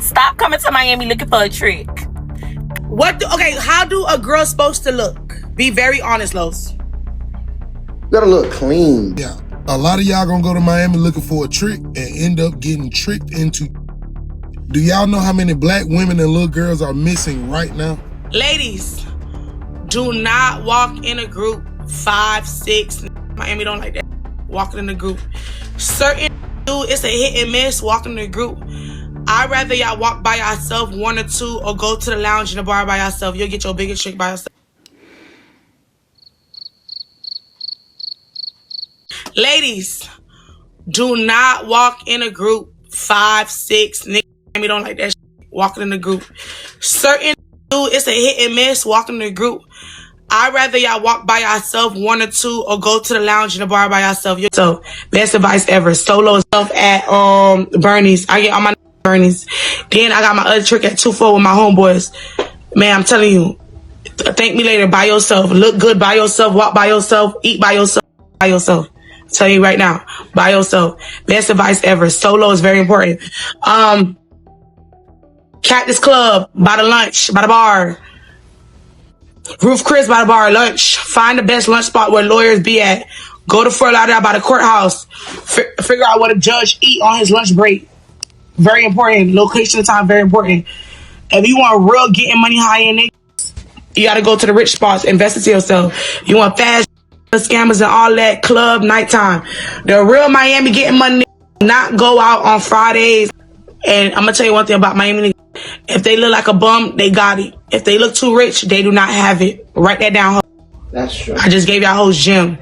Stop coming to Miami looking for a trick. How do a girl supposed to look? Be very honest, Los. You gotta look clean. Yeah, a lot of y'all gonna go to Miami looking for a trick and end up getting tricked into. Do y'all know how many black women and little girls are missing right now? Ladies, do not walk in a group 5, 6. Miami don't like that. Walking in a group. Certain it's a hit and miss walking in a group. I'd rather y'all walk by yourself, 1 or 2, or go to the lounge in the bar by yourself. You'll get your biggest trick by yourself. Ladies, do not walk in a group 5, 6. Miami don't like that shit. Walking in a group. Certain it's a hit and miss walking in a group. I'd rather y'all walk by yourself, 1 or 2, or go to the lounge in the bar by yourself. So, best advice ever. Solo stuff at Bernie's. I get all my Bernie's. Then I got my other trick at 2-4 with my homeboys. Man, I'm telling you, thank me later by yourself. Look good by yourself. Walk by yourself. Eat by yourself. By yourself. I'm telling you right now, by yourself. Best advice ever. Solo is very important. Cactus Club by the lunch, by the bar. Roof Chris by the bar, lunch. Find the best lunch spot where lawyers be at. Go to Fort Lauderdale by the courthouse. Figure out what a judge eat on his lunch break. Very important. Location and time, very important. If you want real getting money high in niggas, you gotta go to the rich spots. Invest into yourself. You want fast scammers and all that club nighttime. The real Miami getting money, not go out on Fridays. And I'm gonna tell you one thing about Miami. If they look like a bum, they got it. If they look too rich, they do not have it. Write that down. That's true. I just gave y'all hoes gym.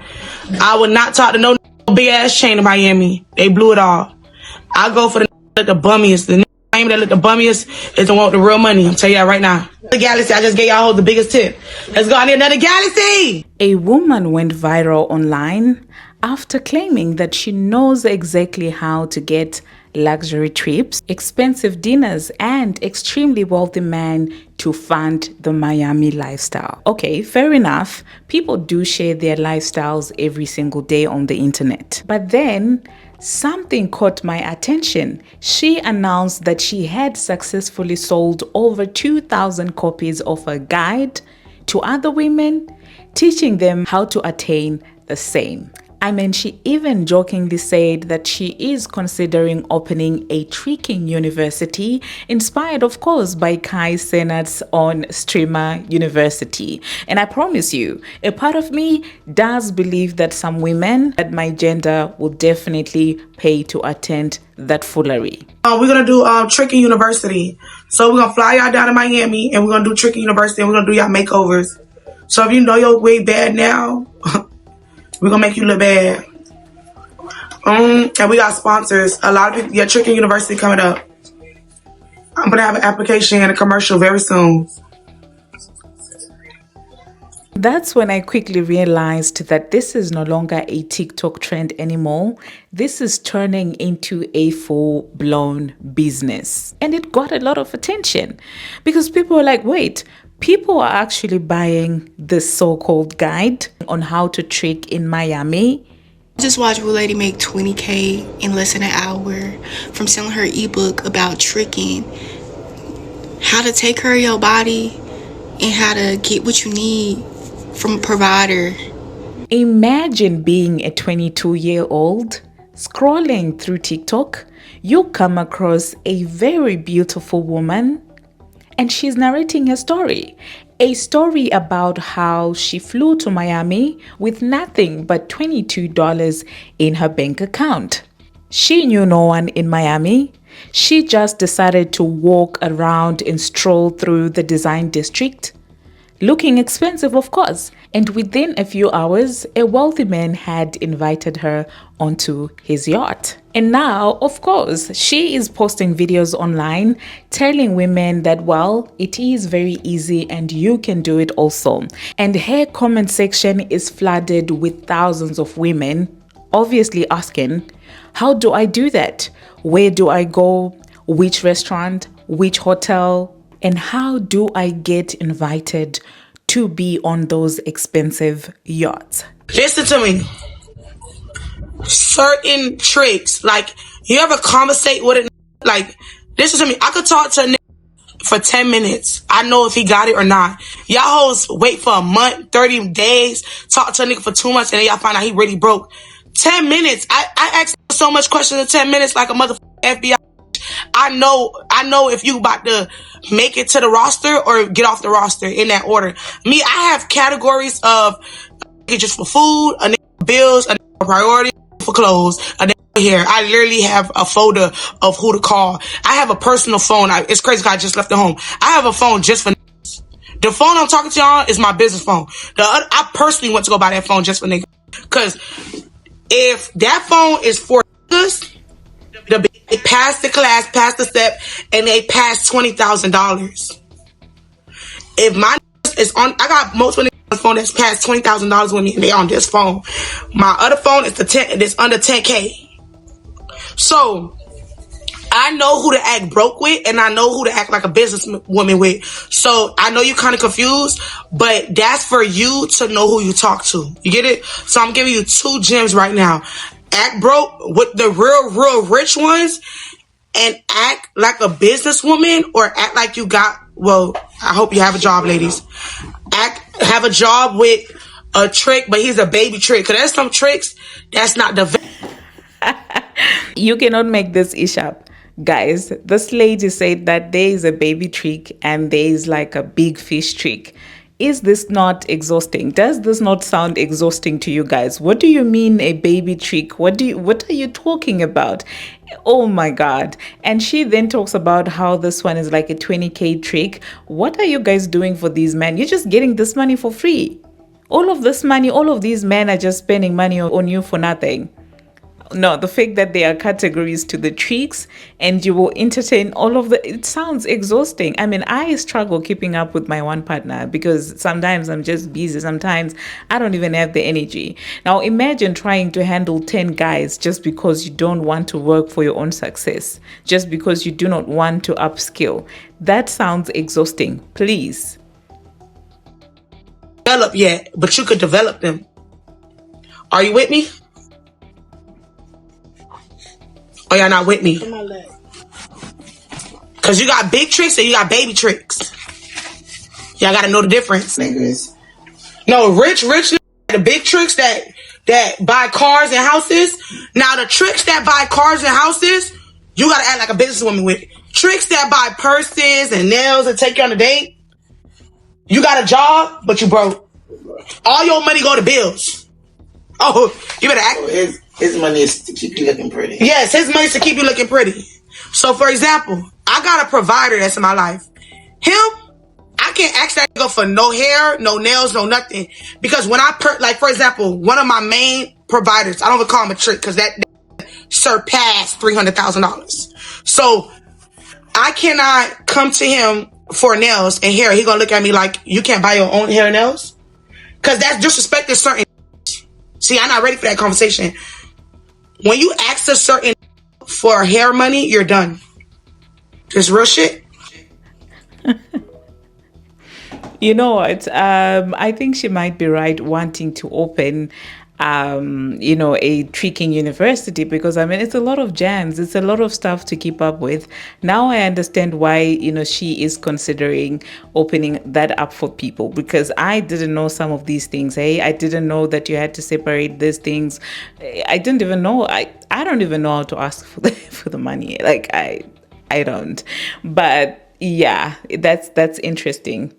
I would not talk to no big ass chain in Miami. They blew it all. I go for the bummiest. The Miami that look the bummiest is the one with the real money. I'm telling y'all right now. The Galaxy, I just gave y'all hoes the biggest tip. Let's go. I need another Galaxy. A woman went viral online after claiming that she knows exactly how to get luxury trips, expensive dinners, and extremely wealthy men to fund the Miami lifestyle. Okay, fair enough. People do share their lifestyles every single day on the internet. But then something caught my attention. She announced that she had successfully sold over 2,000 copies of a guide to other women, teaching them how to attain the same. I mean, she even jokingly said that she is considering opening a tricking university, inspired, of course, by Kai Cenat's on Streamer University. And I promise you, a part of me does believe that some women at my gender will definitely pay to attend that foolery. We're going to do Tricking University. So we're going to fly y'all down to Miami, and we're going to do Tricking University, and we're going to do y'all makeovers. So if you know your way bad now, we're going to make you look bad. And we got sponsors. A lot of people, yeah, Tricking University coming up. I'm going to have an application and a commercial very soon. That's when I quickly realized that this is no longer a TikTok trend anymore. This is turning into a full-blown business. And it got a lot of attention because people were like, wait, people are actually buying this so-called guide on how to trick in Miami. Just watch a lady make $20K in less than an hour from selling her ebook about tricking, how to take care of your body, and how to get what you need from a provider. Imagine being a 22-year-old scrolling through TikTok. You come across a very beautiful woman and she's narrating a story about how she flew to Miami with nothing but $22 in her bank account. She knew no one in Miami. She just decided to walk around and stroll through the design district, looking expensive, of course. And within a few hours, a wealthy man had invited her onto his yacht. And now, of course, she is posting videos online telling women that, well, it is very easy and you can do it also. And her comment section is flooded with thousands of women, obviously asking, how do I do that? Where do I go? Which restaurant? Which hotel? And how do I get invited to be on those expensive yachts? Listen to me. Certain tricks, like you ever conversate with it, like Listen to me. I could talk to a nigga for 10 minutes. I know if he got it or not. Y'all hoes wait for a month, 30 days, talk to a nigga for 2 months, and then y'all find out he really broke. 10 minutes. I asked so much questions in 10 minutes like a motherfucking FBI. I know if you about to make it to the roster or get off the roster in that order. Me, I have categories of a nigga just for food, a nigga for bills, a nigga for priority, for clothes, a nigga for hair. I literally have a folder of who to call. I have a personal phone. It's crazy because I just left the home. I have a phone just for niggas. The phone I'm talking to y'all is my business phone. I personally went to go buy that phone just for niggas. Because if that phone is for niggas, they passed the class, passed the step, and they passed $20,000. If my is on, I got multiple niggas on the phone that's passed $20,000 with me, and they on this phone. My other phone is it's under 10K. So I know who to act broke with, and I know who to act like a businesswoman with. So I know you're kind of confused, but that's for you to know who you talk to. You get it? So I'm giving you 2 gems right now. Act broke with the real rich ones, and act like a businesswoman, or act like you got, well, I hope you have a job, ladies. Have a job with a trick, but he's a baby trick. Because there's some tricks that's not the... You cannot make this ish up. Guys, this lady said that there is a baby trick and there is like a big fish trick. Is this not exhausting? Does this not sound exhausting to you guys? What do you mean a baby trick? What are you talking about? Oh my God. And she then talks about how this one is like a 20K trick. What are you guys doing for these men? You're just getting this money for free. All of this money, all of these men are just spending money on you for nothing. No, the fact that there are categories to the tricks and you will entertain all of it sounds exhausting. I mean, I struggle keeping up with my one partner because sometimes I'm just busy. Sometimes I don't even have the energy. Now, imagine trying to handle 10 guys just because you don't want to work for your own success, just because you do not want to upskill. That sounds exhausting. Please. Develop yet, but you could develop them. Are you with me? Or y'all not with me? Because you got big tricks and you got baby tricks. Y'all got to know the difference. Niggas. No, rich, the big tricks that buy cars and houses. Now, the tricks that buy cars and houses, you got to act like a businesswoman with. Tricks that buy purses and nails and take you on a date, you got a job, but you broke. All your money go to bills. Oh, you better act. His money is to keep you looking pretty. Yes, his money is to keep you looking pretty. So, for example, I got a provider that's in my life. Him, I can't ask that nigga for no hair, no nails, no nothing. Because when like, for example, one of my main providers, I don't even call him a trick because that surpassed $300,000. So, I cannot come to him for nails and hair. He gonna look at me like, you can't buy your own hair and nails? Because that's disrespecting certain... See, I'm not ready for that conversation. When you ask a certain for hair money, you're done. Just real shit. You know what? I think she might be right wanting to open, a tricking university because, I mean, it's a lot of jams. It's a lot of stuff to keep up with. Now I understand why, she is considering opening that up for people because I didn't know some of these things. Hey, I didn't know that you had to separate these things. I didn't even know. I don't even know how to ask for the money. Like, I don't. But yeah, that's interesting.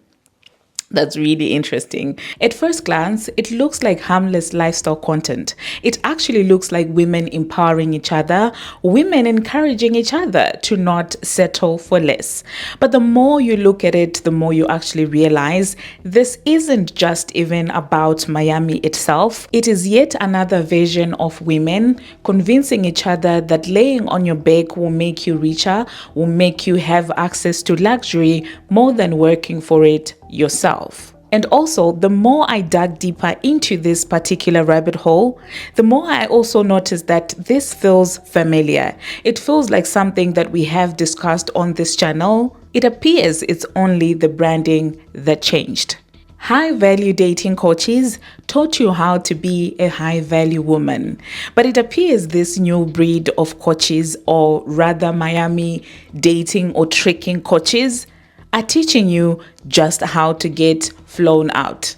That's really interesting. At first glance, it looks like harmless lifestyle content. It actually looks like women empowering each other, women encouraging each other to not settle for less. But the more you look at it, the more you actually realize this isn't just even about Miami itself. It is yet another version of women convincing each other that laying on your back will make you richer, will make you have access to luxury more than working for it yourself. And also, the more I dug deeper into this particular rabbit hole, the more I also noticed that this feels familiar. It feels like something that we have discussed on this channel. It appears it's only the branding that changed. High value dating coaches taught you how to be a high value woman. But it appears this new breed of coaches, or rather Miami dating or tricking coaches, are teaching you just how to get flown out.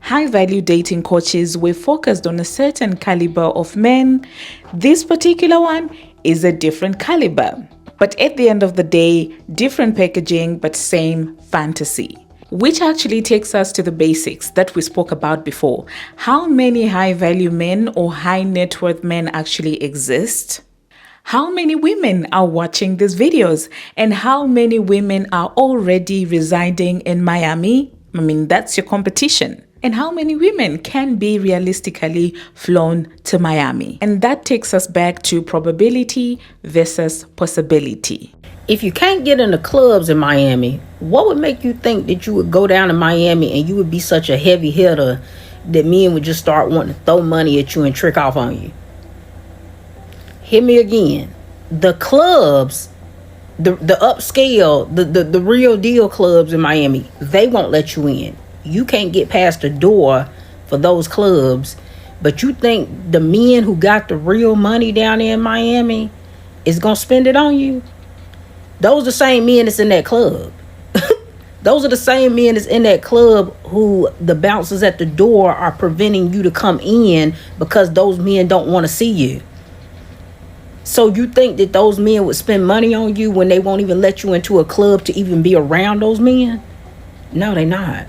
High value dating coaches were focused on a certain caliber of men. This particular one is a different caliber. But at the end of the day, different packaging, but same fantasy. Which actually takes us to the basics that we spoke about before. How many high value men or high net worth men actually exist? How many women are watching these videos? And how many women are already residing in Miami? I mean, that's your competition. And how many women can be realistically flown to Miami? And that takes us back to probability versus possibility. If you can't get in the clubs in Miami, what would make you think that you would go down to Miami and you would be such a heavy hitter that men would just start wanting to throw money at you and trick off on you? Hear me again. The clubs, the upscale, the real deal clubs in Miami, they won't let you in. You can't get past the door for those clubs. But you think the men who got the real money down there in Miami is going to spend it on you? Those are the same men that's in that club. Those are the same men that's in that club who the bouncers at the door are preventing you to come in because those men don't want to see you. So you think that those men would spend money on you when they won't even let you into a club to even be around those men? No, they're not.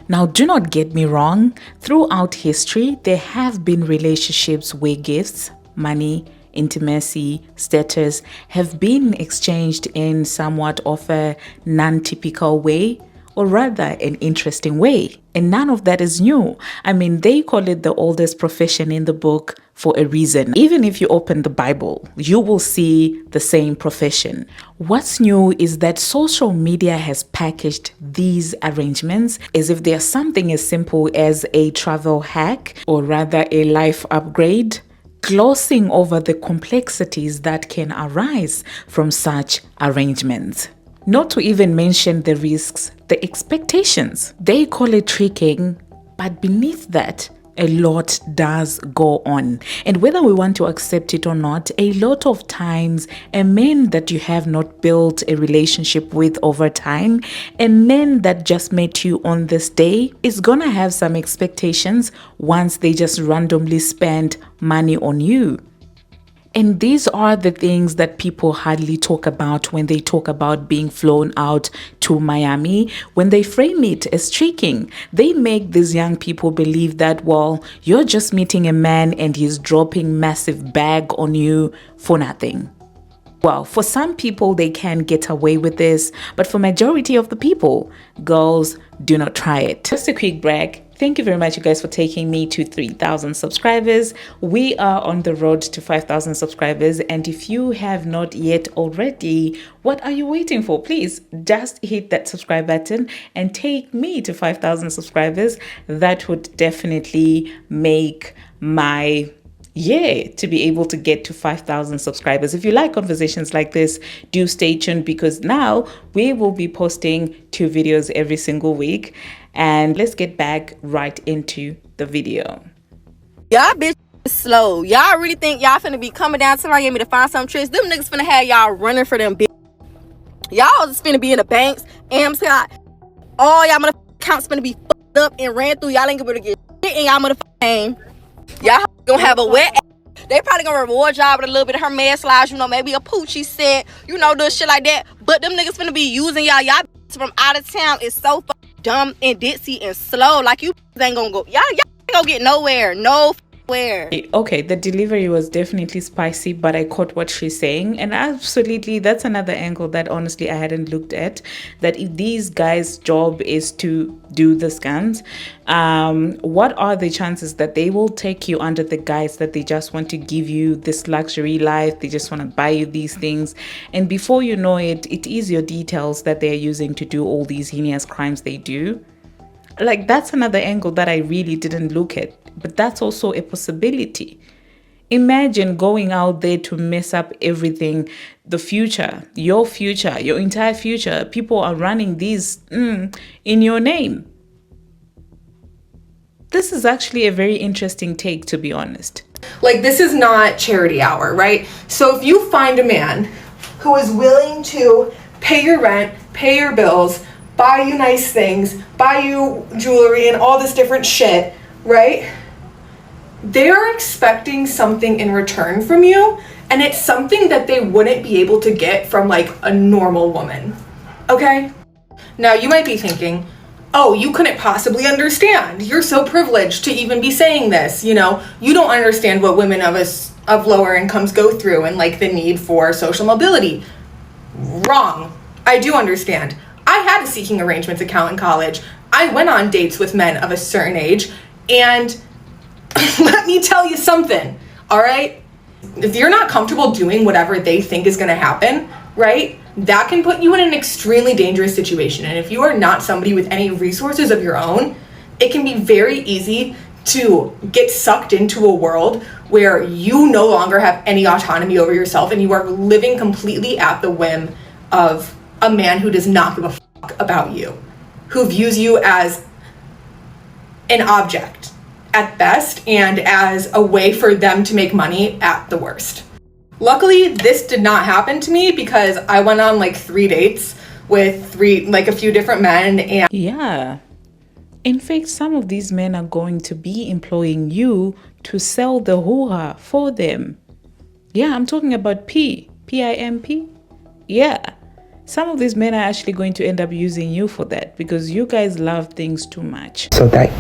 Now, do not get me wrong. Throughout history, there have been relationships where gifts, money, intimacy, status have been exchanged in somewhat of a non-typical way, or rather an interesting way. And none of that is new. I mean, they call it the oldest profession in the book for a reason. Even if you open the Bible, you will see the same profession. What's new is that social media has packaged these arrangements as if they are something as simple as a travel hack, or rather a life upgrade, glossing over the complexities that can arise from such arrangements. Not to even mention the risks, the expectations. They call it tricking, but beneath that, a lot does go on. And whether we want to accept it or not, a lot of times, a man that you have not built a relationship with over time, a man that just met you on this day, is gonna have some expectations once they just randomly spend money on you. And these are the things that people hardly talk about when they talk about being flown out to Miami. When they frame it as tricking, they make these young people believe that, well, you're just meeting a man and he's dropping massive bag on you for nothing. Well, for some people, they can get away with this, but for majority of the people, girls, do not try it. Just a quick brag. Thank you very much, you guys, for taking me to 3,000 subscribers. We are on the road to 5,000 subscribers. And if you have not yet already, what are you waiting for? Please just hit that subscribe button and take me to 5,000 subscribers. That would definitely make my to be able to get to 5,000 subscribers. If you like conversations like this, do stay tuned, because now we will be posting 2 videos every single week. And let's get back right into the video. Y'all bitch slow. Y'all really think y'all finna be coming down to Miami to find some tricks? Them niggas finna have y'all running for them bitch. Y'all just finna be in the banks. Scott. All y'all motherfucking accounts finna be fucked up and ran through. Y'all ain't gonna be able to get shit in y'all motherfucking name. Y'all gonna have a wet ass. They probably gonna reward y'all with a little bit of her man slides, you know, maybe a poochie set, you know, the shit like that. But them niggas finna be using y'all. Y'all from out of town is so fucking dumb and ditzy and slow. Like, you ain't gonna go. Y'all ain't gonna get nowhere. Nowhere. Okay, the delivery was definitely spicy, but I caught what she's saying. And absolutely, that's another angle that honestly I hadn't looked at. That if these guys' job is to do the scams, what are the chances that they will take you under the guise that they just want to give you this luxury life, they just want to buy you these things, and before you know it, it is your details that they're using to do all these heinous crimes they do. Like, that's another angle that I really didn't look at, but that's also a possibility. Imagine going out there to mess up everything, the future, your entire future. People are running these in your name. This is actually a very interesting take, to be honest. Like, this is not charity hour, right? So if you find a man who is willing to pay your rent, pay your bills, buy you nice things, buy you jewelry and all this different shit, right? They're expecting something in return from you, and it's something that they wouldn't be able to get from like a normal woman, okay? Now you might be thinking, oh, you couldn't possibly understand. You're so privileged to even be saying this, you know? You don't understand what women of lower incomes go through and like the need for social mobility. Wrong. I do understand. I had a seeking arrangements account in college. I went on dates with men of a certain age, and let me tell you something, all right? If you're not comfortable doing whatever they think is gonna happen, right, that can put you in an extremely dangerous situation. And if you are not somebody with any resources of your own, it can be very easy to get sucked into a world where you no longer have any autonomy over yourself and you are living completely at the whim of a man who does not give a fuck about you, who views you as an object at best and as a way for them to make money at the worst. Luckily, this did not happen to me because I went on like 3 dates with a few different men, and Yeah. In fact, some of these men are going to be employing you to sell the hoo-ha for them. Yeah, I'm talking about P-I-M-P. Yeah. Some of these men are actually going to end up using you for that because you guys love things too much. So that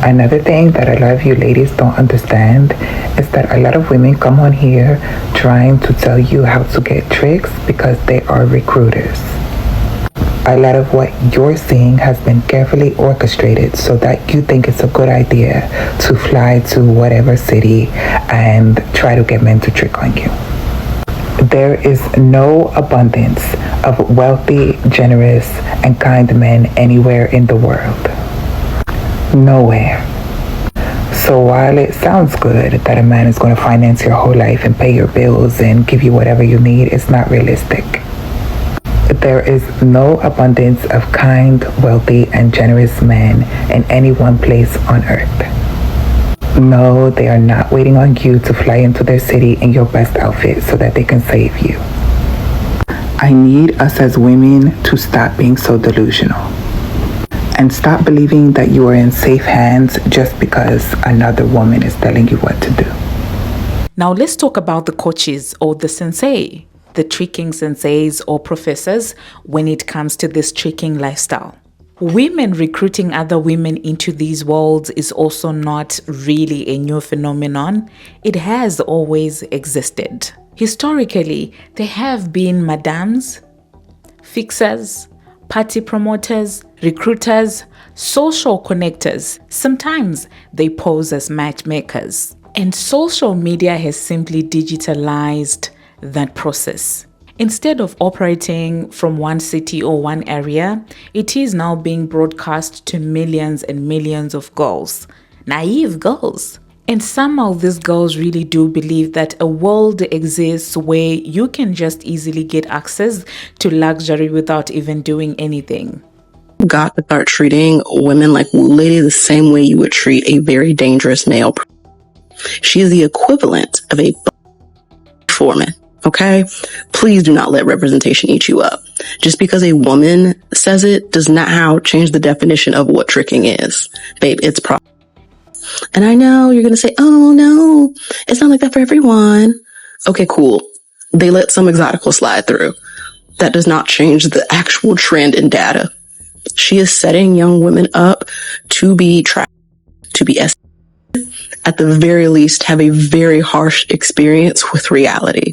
another thing that a lot of you ladies don't understand is that a lot of women come on here trying to tell you how to get tricks because they are recruiters. A lot of what you're seeing has been carefully orchestrated so that you think it's a good idea to fly to whatever city and try to get men to trick on you. There is no abundance of wealthy, generous, and kind men anywhere in the world. Nowhere. So while it sounds good that a man is going to finance your whole life and pay your bills and give you whatever you need, it's not realistic. There is no abundance of kind, wealthy, and generous men in any one place on earth. No, they are not waiting on you to fly into their city in your best outfit so that they can save you. I need us as women to stop being so delusional and stop believing that you are in safe hands just because another woman is telling you what to do. Now let's talk about the coaches or the sensei, the tricking senseis or professors when it comes to this tricking lifestyle. Women recruiting other women into these worlds is also not really a new phenomenon. It has always existed. Historically, there have been madams, fixers, party promoters, recruiters, social connectors. Sometimes they pose as matchmakers. And social media has simply digitalized that process. Instead of operating from one city or one area, it is now being broadcast to millions and millions of girls, naive girls. And somehow these girls really do believe that a world exists where you can just easily get access to luxury without even doing anything. Got to start treating women like literally the same way you would treat a very dangerous male. She is the equivalent of a foreman. Okay? Please do not let representation eat you up. Just because a woman says it does not change the definition of what tricking is. Babe, it's problem. And I know you're going to say, oh no, it's not like that for everyone. Okay, cool. They let some exotical slide through. That does not change the actual trend in data. She is setting young women up to be trapped, to be at the very least have a very harsh experience with reality.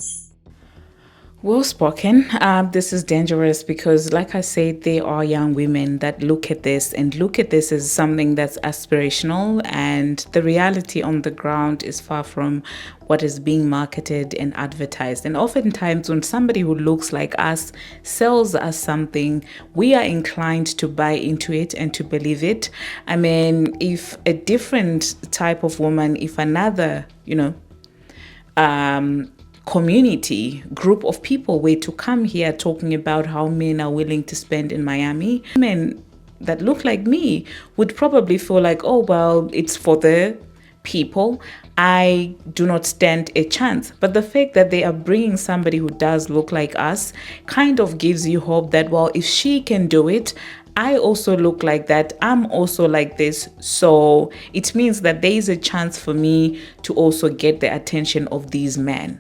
Well spoken. This is dangerous because, like I said, there are young women that look at this as something that's aspirational, and the reality on the ground is far from what is being marketed and advertised. And oftentimes when somebody who looks like us sells us something, we are inclined to buy into it and to believe it. I mean, if a different type of woman, if another, community group of people were to come here talking about how men are willing to spend in Miami, men that look like me would probably feel like, oh, well, it's for the people. I do not stand a chance. But the fact that they are bringing somebody who does look like us kind of gives you hope that, well, if she can do it, I also look like that. I'm also like this. So it means that there is a chance for me to also get the attention of these men.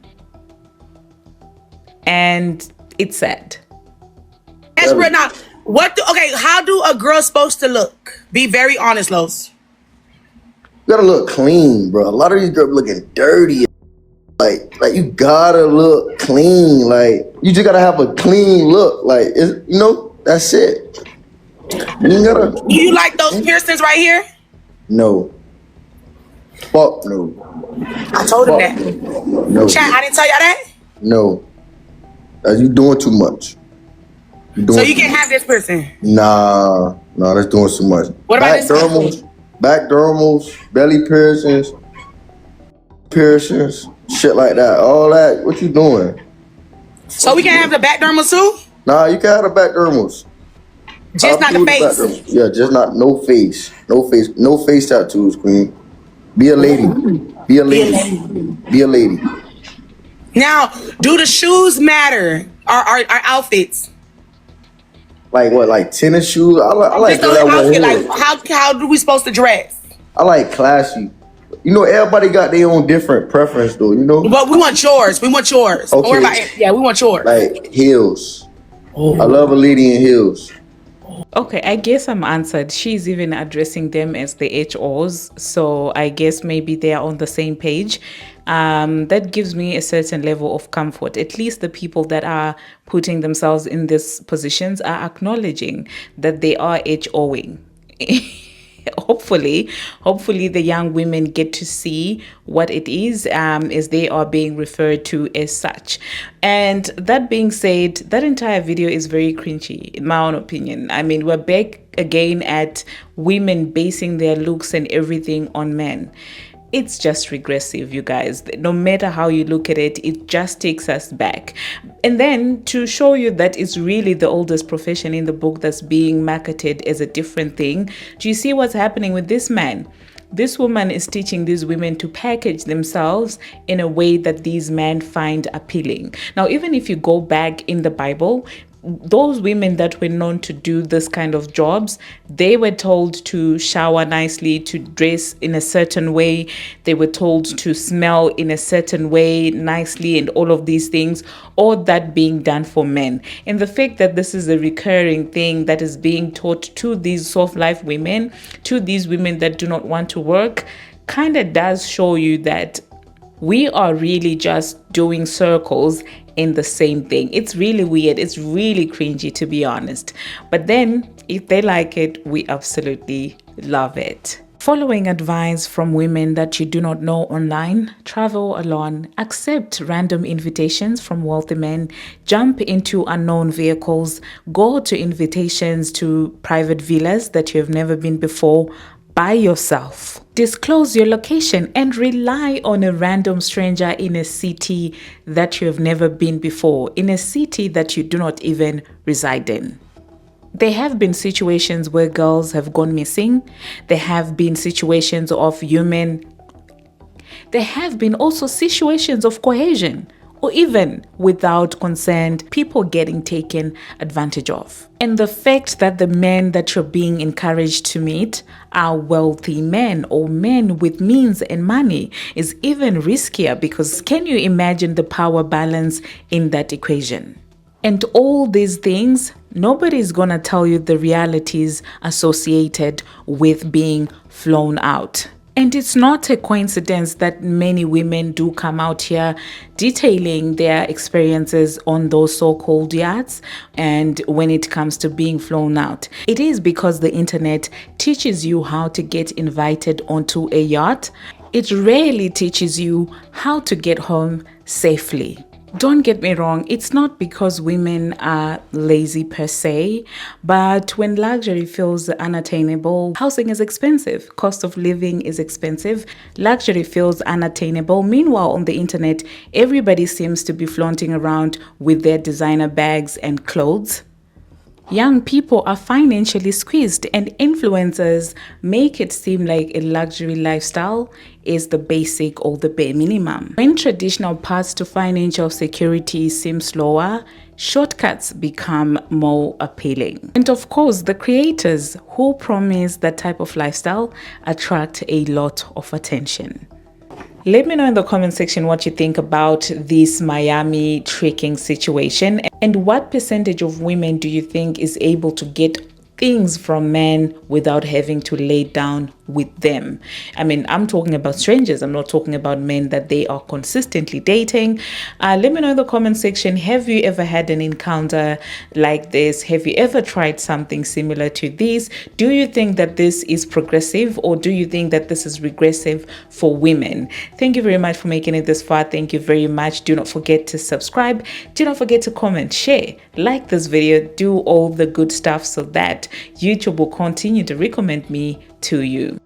And it's sad. Desperate now. Okay, how do a girl supposed to look? Be very honest, Los. You gotta look clean, bro. A lot of these girls looking dirty. Like you gotta look clean. Like you just gotta have a clean look. Like that's it. You gotta. Do you like those piercings right here? No. Fuck no. I told him that. No. Chat, I didn't tell y'all that? No. You doing too much. So you can't have this piercing? Nah, that's doing too much. What about this? Back dermals, belly piercings, shit like that. All that. What you doing? So we can't have the back dermals too? Nah, you can have the back dermals. Just not the face. Yeah, just not no face. No face tattoos, queen. Be a lady. Be a lady. Now, do the shoes matter? Our outfits? Like what? Like tennis shoes? I like that outfit. Like how do we supposed to dress? I like classy. Everybody got their own different preference, though. But we want yours. We want yours. Okay. We want yours. Like heels. I love a lady in heels. Okay, I guess I'm answered. She's even addressing them as the HOs, so I guess maybe they are on the same page. That gives me a certain level of comfort. At least the people that are putting themselves in these positions are acknowledging that they are HOing. Hopefully the young women get to see what it is as they are being referred to as such. And that being said, that entire video is very cringy in my own opinion. I mean, we're back again at women basing their looks and everything on men. It's just regressive, you guys. No matter how you look at it, it just takes us back. And then to show you that it's really the oldest profession in the book that's being marketed as a different thing, do you see what's happening with this man? This woman is teaching these women to package themselves in a way that these men find appealing. Now, even if you go back in the Bible, those women that were known to do this kind of jobs, they were told to shower nicely, to dress in a certain way. They were told to smell in a certain way nicely and all of these things, all that being done for men. And the fact that this is a recurring thing that is being taught to these soft life women, to these women that do not want to work, kind of does show you that we are really just doing circles in the same thing. It's really weird. It's really cringy, to be honest. But then if they like it, we absolutely love it. Following advice from women that you do not know online, travel alone, accept random invitations from wealthy men, jump into unknown vehicles, go to invitations to private villas that you have never been before, by yourself. Disclose your location and rely on a random stranger in a city that you have never been before, in a city that you do not even reside in. There have been situations where girls have gone missing. There have been situations of human. There have been also situations of cohesion, or even without consent, people getting taken advantage of. And the fact that the men that you're being encouraged to meet are wealthy men or men with means and money is even riskier, because can you imagine the power balance in that equation? And all these things, nobody's gonna tell you the realities associated with being flown out. And it's not a coincidence that many women do come out here detailing their experiences on those so-called yachts and when it comes to being flown out. It is because the internet teaches you how to get invited onto a yacht. It rarely teaches you how to get home safely. Don't get me wrong, it's not because women are lazy per se, but when luxury feels unattainable, housing is expensive, cost of living is expensive, luxury feels unattainable. Meanwhile, on the internet, everybody seems to be flaunting around with their designer bags and clothes. Young people are financially squeezed, and influencers make it seem like a luxury lifestyle is the basic or the bare minimum. When traditional paths to financial security seem slower, shortcuts become more appealing. And of course, the creators who promise that type of lifestyle attract a lot of attention. Let me know in the comment section what you think about this Miami tricking situation, and what percentage of women do you think is able to get things from men without having to lay down with them. I mean, I'm talking about strangers. I'm not talking about men that they are consistently dating. Let me know in the comment section, have you ever had an encounter like this? Have you ever tried something similar to this? Do you think that this is progressive, or do you think that this is regressive for women? Thank you very much for making it this far. Thank you very much. Do not forget to subscribe. Do not forget to comment, share, like this video, do all the good stuff so that YouTube will continue to recommend me to you.